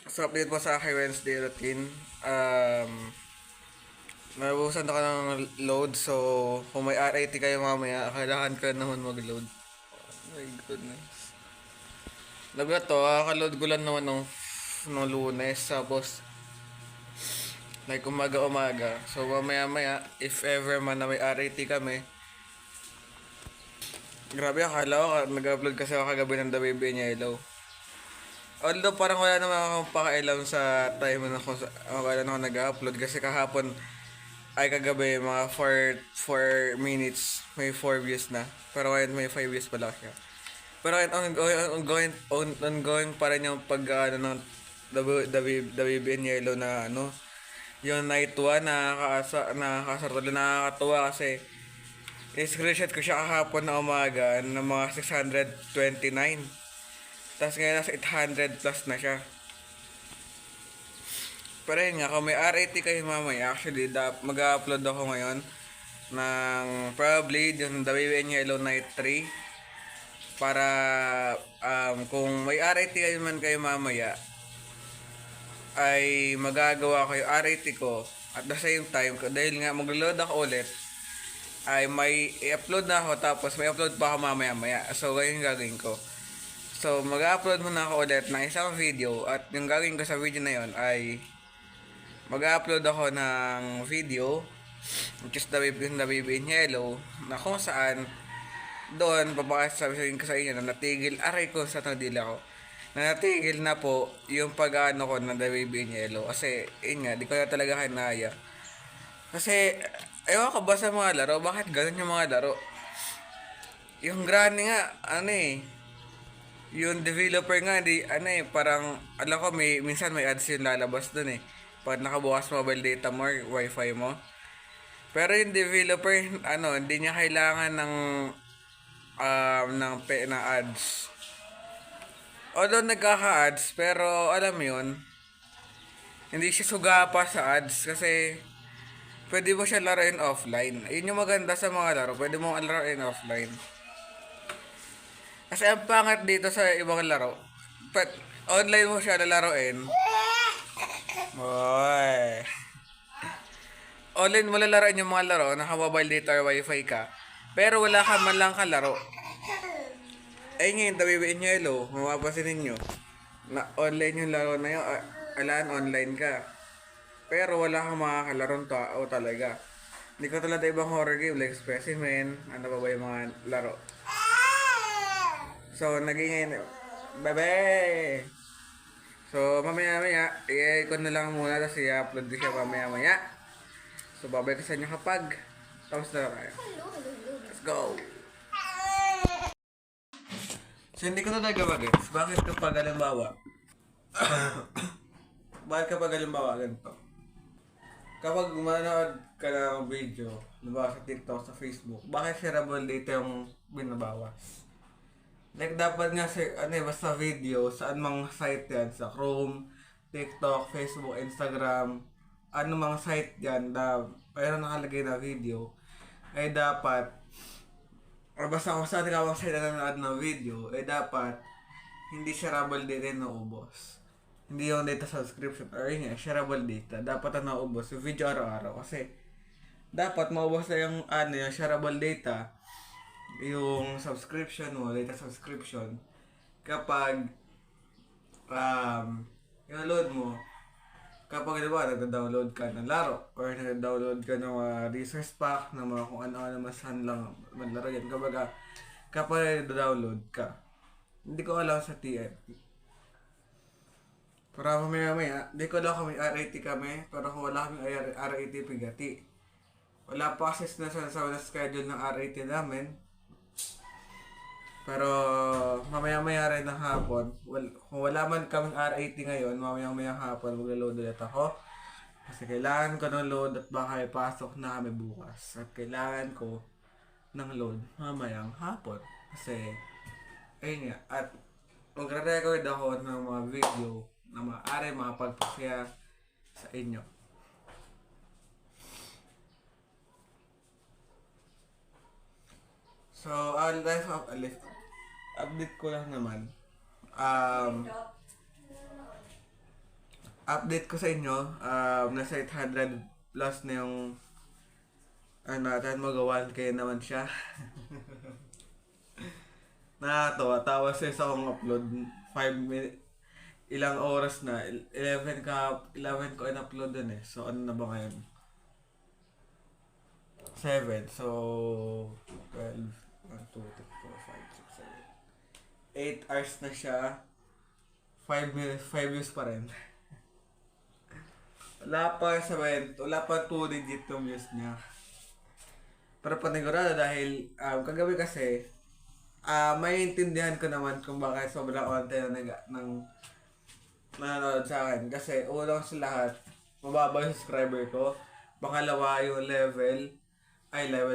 So, update po sa aking Wednesday routine. Nabubusan ako ng load. So, kung may RIT kayo mamaya, kailangan ko naman mag-load. Oh my goodness. Labi to, kakaload ko lang naman nung Lunes. Tapos, like umaga-umaga. So, mamaya-maya, if ever man na may RIT kami, grabe, akala ko, nag-upload kasi ako kagabi ng The Baby and Yellow. Although parang wala naman akong pakialam sa time na kailan ako nag-upload kasi kahapon ay kagabi mga 4 minutes may 4 views na. Pero ngayon may 5 views pala siya. Pero ngayon ongoing pa rin yung pag ng the Baby and Yellow na yung night 1 nakakasarado nakakatuwa kasi i-screenshot ko siya kahapon na umaga ng mga 629. Tapos ngayon nasa 800 plus na siya. Pero yun nga, kung may RAT kayo mamaya, actually, mag-upload ako ngayon ng probably yung The Baby and Yellow Night 3 para kung may RAT kayo man kayo mamaya ay magagawa ko yung RAT ko at the same time, dahil nga mag-load ako ulit ay may i-upload na ako tapos may upload pa ako mamaya-maya. So, ganyan yung gagawin ko. So, mag-upload muna ako ulit ng isang video at yung gagawin ko sa video na yon ay mag-upload ako ng video which is the baby in yellow na kung saan doon sabihin ko sa inyo na natigil aray ko sa tagdila ko na natigil na po yung pag-ano ko ng the baby in yellow kasi yun nga di ko na talaga kinaya kasi ewan ko ba sa mga laro bakit ganun yung mga laro yung granny nga yung developer nga parang alam ko minsan may ads yung lalabas dun pag nakabukas mobile data mo or wifi mo. Pero yung developer, hindi niya kailangan ng ads. Although nagkaka-ads, pero alam mo yun, hindi siya sugapa sa ads kasi pwede mo siya laruin offline. Yun yung maganda sa mga laro, pwede mo laruin offline. Kasi ang pangat dito sa ibang laro, online mo siya lalaroin. Boy. Online mo lalaroin yung mga laro, naka-mobile data or wifi ka. Pero wala ka man lang kalaro. Ay ngayon, tabibiin nyo hello, mapapasin ninyo. Na online yung laro na yun, alaan online ka. Pero wala kang makakalaron tao talaga. Hindi ko talaga ibang horror game like Specimen, ano pa ba yung mga laro. So, naging ngayon, bebe! So, mamaya-maya, i-icon na lang muna tapos i-upload ko siya mamaya-maya. So, babay ko sa inyo kapag tapos na tayo. Let's go! So, hindi ko talaga mag-gets. Bakit kapag halimbawa, ganito? Kapag manood ka ng video, diba sa TikTok, sa Facebook, bakit shareable data yung binabawas? Like, dapat nga basta video, saan mang site yan, sa Chrome, TikTok, Facebook, Instagram, ano mang site yan na mayroon nakalagay na video, ay dapat, or basta kung saan ka mang site na nanonood ng video, ay dapat, hindi shareable data na naubos. Hindi yung data subscription, or yun nga, shareable data, dapat na naubos yung video araw-araw, kasi, dapat maubos na yung, yung shareable data, yung subscription mo, data subscription, kapag yung load mo, kapag diba, nag-download ka ng laro, or nag-download ka ng resource pack, ng mga kung ano-ano masan lang maglaro yan, kapag nag-download ka, hindi ko alam sa TNT. Para mamaya, hindi ko alam kung may RAT kami, pero kung wala kami RAT pigati. Wala pa kasi na sa schedule ng RAT namin. Pero mamaya-maya rin ng hapon, kung wala man kaming RAT ngayon, mamaya-maya hapon maglo-load ulit ako. Kasi kailangan ko ng load at baka ipasok na kami bukas. At kailangan ko ng load mamayang hapon. Kasi, ayun nga, at magre-record ako ng mga video na maaari makapagpasaya sa inyo. So, update ko lang naman. update ko sa inyo, nasa 800 plus na yung natin magawa kayo naman siya. Nakakatawa, tawa sa isang upload, 5 minutes, ilang oras na, 11 ko in-upload dun eh. So ano na ba ngayon? 7, so 12, 1, 2, 3, 4, 5, 6, 7, 8 hours na siya, 5 minutes, 5 views pa rin. Wala pa 2 digit yung views niya. Pero panigurado dahil kagabi kasi, may intindihan ko naman kung bakit sobrang konti na nanonood sa akin. Kasi unang sa lahat, mababa yung subscriber ko. Pangalawa yung level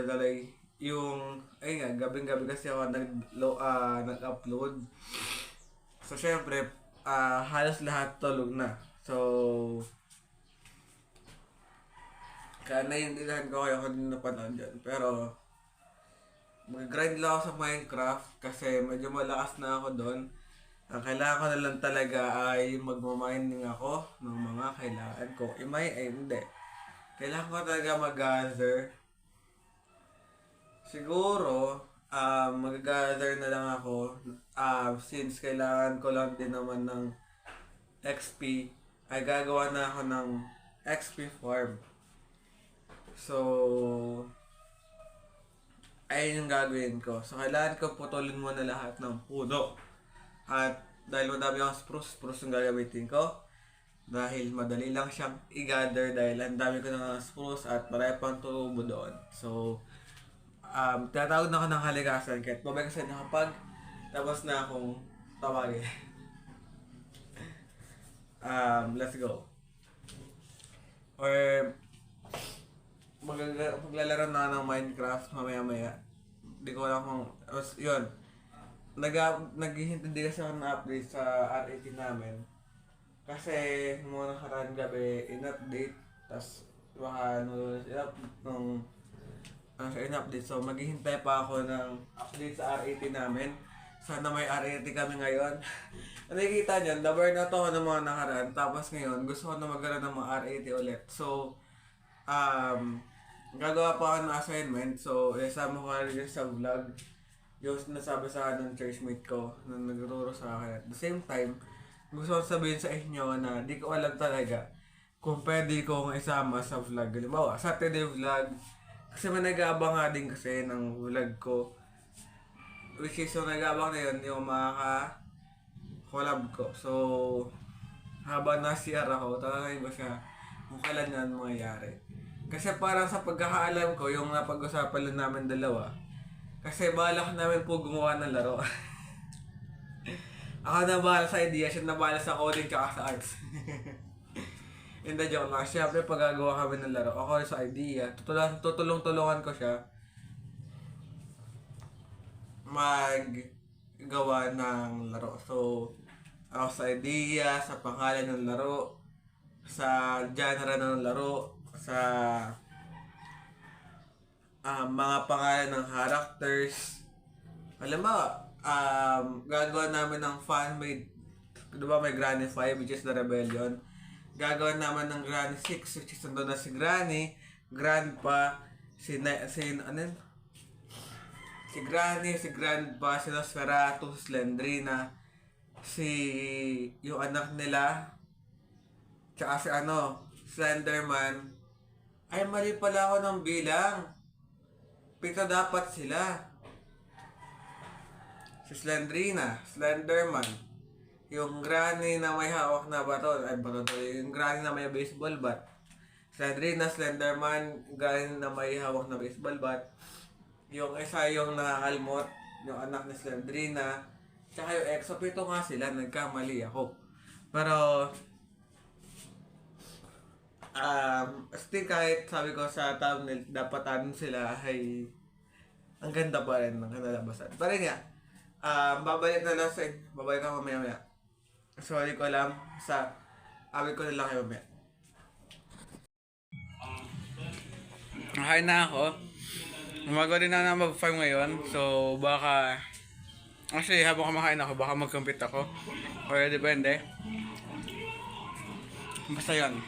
talay. Gabing-gabi kasi ako nag-upload. So, syempre, halos lahat tulog na. So, kaya naiintindihan ko kayo kung hindi napanood dyan. Pero, mag-grind lang ako sa Minecraft kasi medyo malakas na ako doon. Ang kailangan ko na lang talaga ay magmamining ako ng mga kailangan ko. Hindi. Kailangan ko talaga mag-gather. Siguro, mag-gather na lang ako. Since kailangan ko lang din naman ng XP, ay gagawa na ako ng XP farm. So, ayun yung gagawin ko. So, kailangan ko putulin muna lahat ng puno. At dahil madami akong spruce yung gagamitin ko. Dahil madali lang siyang i-gather dahil ang dami ko ng spruce at marami pang tubo doon. So, tinatawag na ako ng halikasan kahit babay kasi nakapag tapos na akong tawagin. Let's go. Or, maglalaro na ng Minecraft mamaya-maya. Hindi ko alam kung... Yun. Naghihintindi kasi ako ng update sa R18 namin. Kasi muna nakaraan gabi in-update. Tapos baka in-update. So maghihintay pa ako ng update sa R18 namin. Sana may R18 kami ngayon. Nakikita nyo, na-burn out ako ng mga nakaraan. Tapos ngayon, gusto ko na magkaroon ng mga R18 ulit. So, gagawa pa ako ng assignment. So, isama ko rin sa vlog. Yung nasabi sa akin ng churchmate ko na nagtuturo sa akin. At the same time, gusto ko sabihin sa inyo na di ko alam talaga kung pwede kong isama sa vlog. Halimbawa, Saturday vlog. Kasi may nag-aabang nga din kasi ng vlog ko. Which is yung nag-aabang na yun, yung collab ko. So, habang na-CR ako, talagang ba siya kung kailan yan mangyayari. Kasi parang sa pagkakaalam ko, yung napag-usapan lang namin dalawa, kasi balak namin po gumawa ng laro. Ako na bahala sa idea, siya na bahala sa coding tsaka sa arts. Hindi, joke lang. Siyempre, pag gagawa kami ng laro, ako sa idea, tutulong-tulungan ko siya maggawa ng laro. So, ako sa idea, sa pangalan ng laro, sa genre ng laro, sa mga pangalan ng characters. Alam mo, gagawa namin ng fan-made, diba may Granny 5 which is the Rebellion. Gagawa naman ng Granny 6 which is nandun na si Granny, Grandpa, si Granny, si Grandpa, si Nosferatu, si Slendrina, yung anak nila, tsaka si Slenderman. Ay, mali pala ako ng bilang. 7 dapat sila. Si Slendrina, Slenderman, yung Granny na may hawak na baton, yung Granny na may baseball bat. Slendrina, Slenderman, Granny na may hawak na baseball bat. Yung isa yung nakakalmot, yung anak ni Slendrina, tsaka yung Exo. 7 nga sila, nagkamali ako. Pero, still kahit sabi ko sa thumbnail, dapat sila ay ang ganda pa rin ng kanalabasan. Pero nga, babalik ka mamaya-maya. Sorry ko alam, awit ko na lang kayo mamaya. Okay na ako. Gumagawa din na mag-farm ngayon. So, baka... Actually, habang kumakain ako, baka mag-compete ako. Or depende. Basta yun.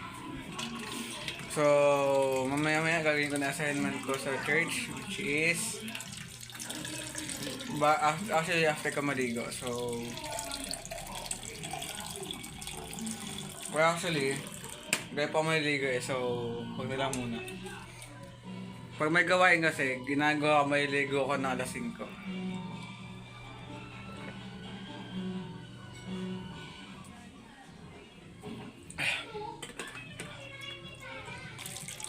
So, mamaya-maya gagawin ko na assignment ko sa church, which is actually after ka maligo. So, well actually, gaya pa maligo eh. So, huwag na lang muna. Pag may gawain kasi, ginagawa ko maligo ko na alas 5.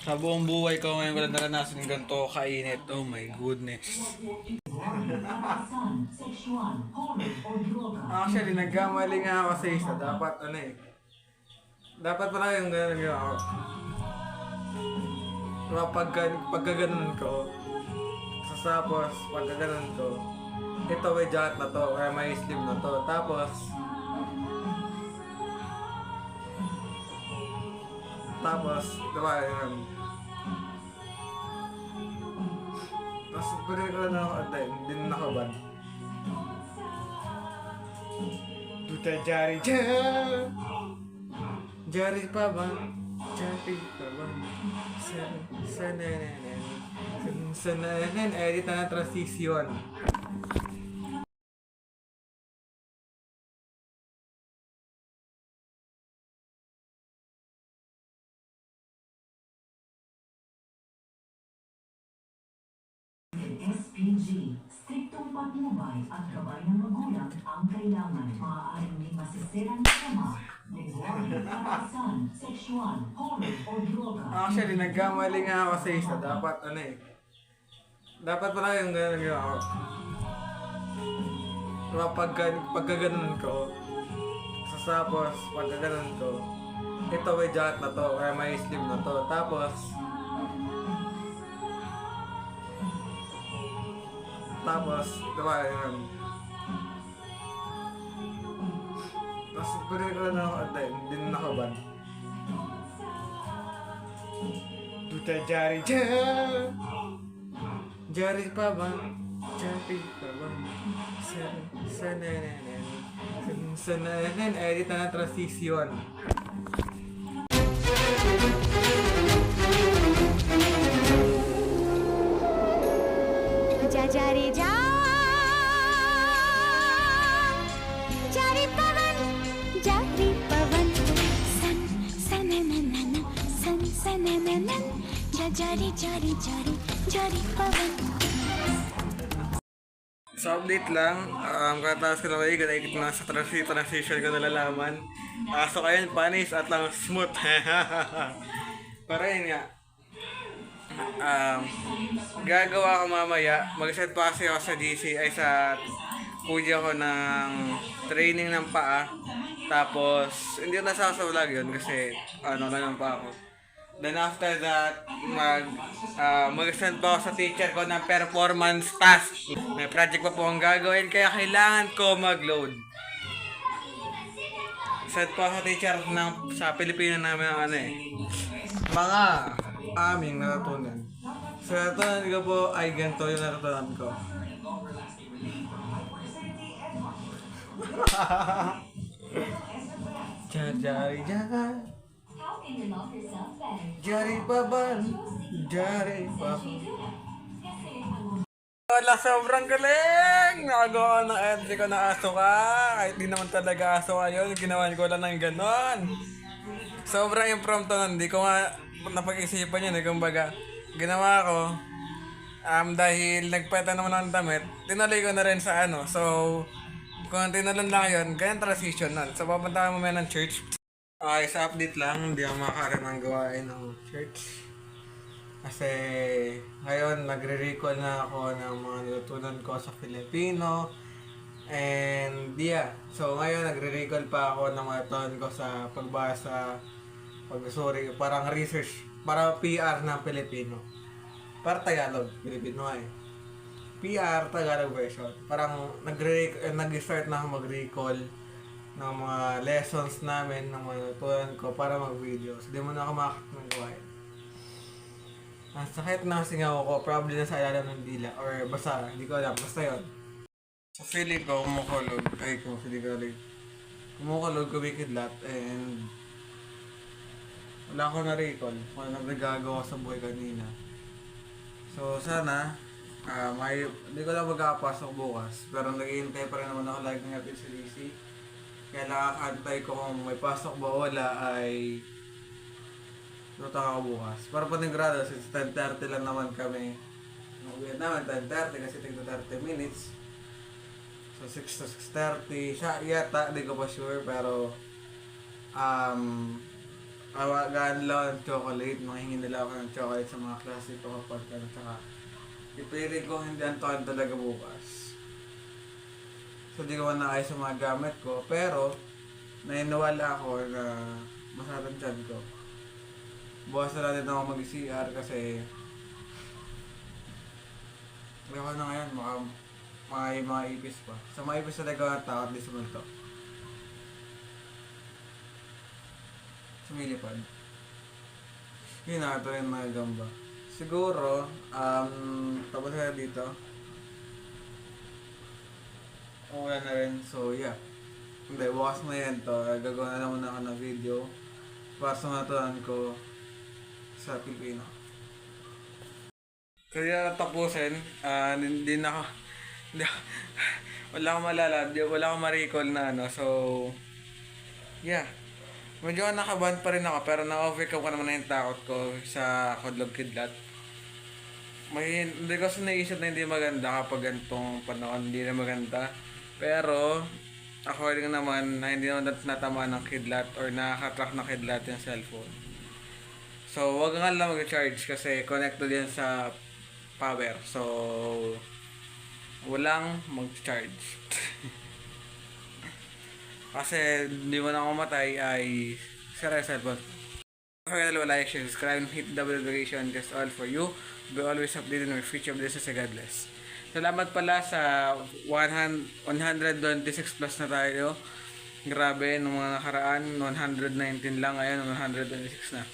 Sa buong buhay ko ngayon wala naranasan ng ganito kainit. Oh my goodness. Actually, nagkamali nga ako sa isa. Dapat ano eh. Dapat pala yung gano'n yung ako. Pagkaganon ko. Tapos, pagkaganon ko. Ito may jacket na to. Kaya may sleeve na to. Tapos, diba yun. Tapos, pwede ko na ako antay. Hindi na nakabad. Duta jari jari. Jari pa ba? Jari pa ba? Sananan. Edit na transition. SPG, striktong patnubay at gabay ng magulang ang kailangan. Maaaring may masisirang sama, lingwahe, karahasan, sexual, horror o droga. Actually, nagkamali nga ako sa isa. Dapat ano eh. Dapat pala yung gano'n yung ako. Pagkaganon ko. Tapos, pagkaganon ko. Ito may jacket na to. Kaya may sleeve na to. Tapos, diba yun. Tapos, pwede ko na ako antay. Hindi na nakabad. Duta jari jari. Jari pa ba? Jari pa ba? Sananan. Edit na transition. Jari ja, jari pavan, san sanananan, san sanananan, jari pavan. So update lang, katapos ko lang ikot na sa transition ko nalalaman. So ayun, panis at lang smooth. Pero yun nga, gagawa ko mamaya. Mag-set pa kasi ako sa GC ay sa kuya ko ng training ng paa. Tapos hindi ko nasa sa vlog yun kasi ano lang pa ako. Then after that, mag-send pa ako sa teacher ko ng performance task. May project pa po akong gagawin kaya kailangan ko mag-load. Send pa ako sa teacher sa Pilipino namin ang ano eh. Mga aming natutunan. So natutunan ko po ay ganito yung natutunan ko. Jari jari. Jari pa ba? Jari pa ba? Wala, sobrang galing! Nakagawa ng entry ko na aso ka. Kahit di naman talaga aso ka yun, ginawan ko lang ng ganon. Sobrang impromptu nun. Hindi ko nga napag-isipan yun. Kumbaga, ginawa ko. Dahil nagpeta naman ng damit, tinuloy ko na rin sa ano. So, kung tinuloy lang yun, ganyan transition nun. So, papunta mo ng church. Okay, sa update lang, hindi ako makakaroon ng gawain ng church. Kasi ngayon nagre-recall na ako ng mga natutunan ko sa Filipino. And yeah, so ngayon nagre-recall pa ako ng mga natutunan ko sa pagbasa, parang research, para PR ng Filipino. Para Tagalog, Filipino eh. PR, Tagalog version. Parang nag-start na ako mag-recall ng mga lessons namin, ng mga natutunan ko para mag-video. So, di mo na ako makakita ng gawain. Ang sakit na singaw ko, probably na sa ilalim ng dila. Or basta, hindi ko alam. Basta yun. So, feeling ko, kumukulog, kumikidlat. And wala ko na-recall kung ano nagagawa sa buhay kanina. So sana, hindi ko lang magkakapasok bukas. Pero nag-iintay pa rin naman ako lagi ng FECDC. Kaya nakakantay ko kung may pasok ba o wala ay luto ako bukas. Para panigurado, since 10:30 lang naman kami. Uwi naman 10:30 kasi tigto 30 minutes. So 6 to 6:30. Siya yata, di ko pa sure. Pero awagan lang ng chocolate. Manghingi nila ako ng chocolate sa mga klase ko kapag ano. Tsaka ipiling ko hindi antohan talaga bukas. So di ko man naayos sa mga gamit ko. Pero nainawala ako na masarap tiyan ko. Bukas na natin ako mag-CR kasi ayoko na ngayon, mga ipis pa. Sa mga ipis talaga ang takot din sa multo. Sumilipad. Yun na, ito yung mga gamba. Siguro, tapos na dito. Wala na rin, so yeah. Hindi, bukas na yan to. Gagawa na naman ako ng video para sa matuhan ko sa Pilipino. Kaya tapusin, hindi na ako, wala akong malala, wala akong ma-recall na ano, so, yeah. Medyo nakaban pa rin ako, pero na-overcome ko naman na yung takot ko sa Kudlog Kidlat. Hindi ko naisip na hindi maganda kapag ganitong panahon, hindi na maganda. Pero, according naman na hindi naman natamaan ng kidlat or nakaka-track ng kidlat yung cellphone. So, wag nga lang mag-charge kasi connected yan sa power. So, walang mag-charge. Kasi hindi mo na mamatay ay sira yung cellphone. Don't forget to like, share, subscribe, and hit the notification. That's all for you. Be always updated on your future updates sa God bless. Salamat pala sa 126 plus na tayo. Grabe, nung mga nakaraan, 119 lang. Ngayon, 126 na.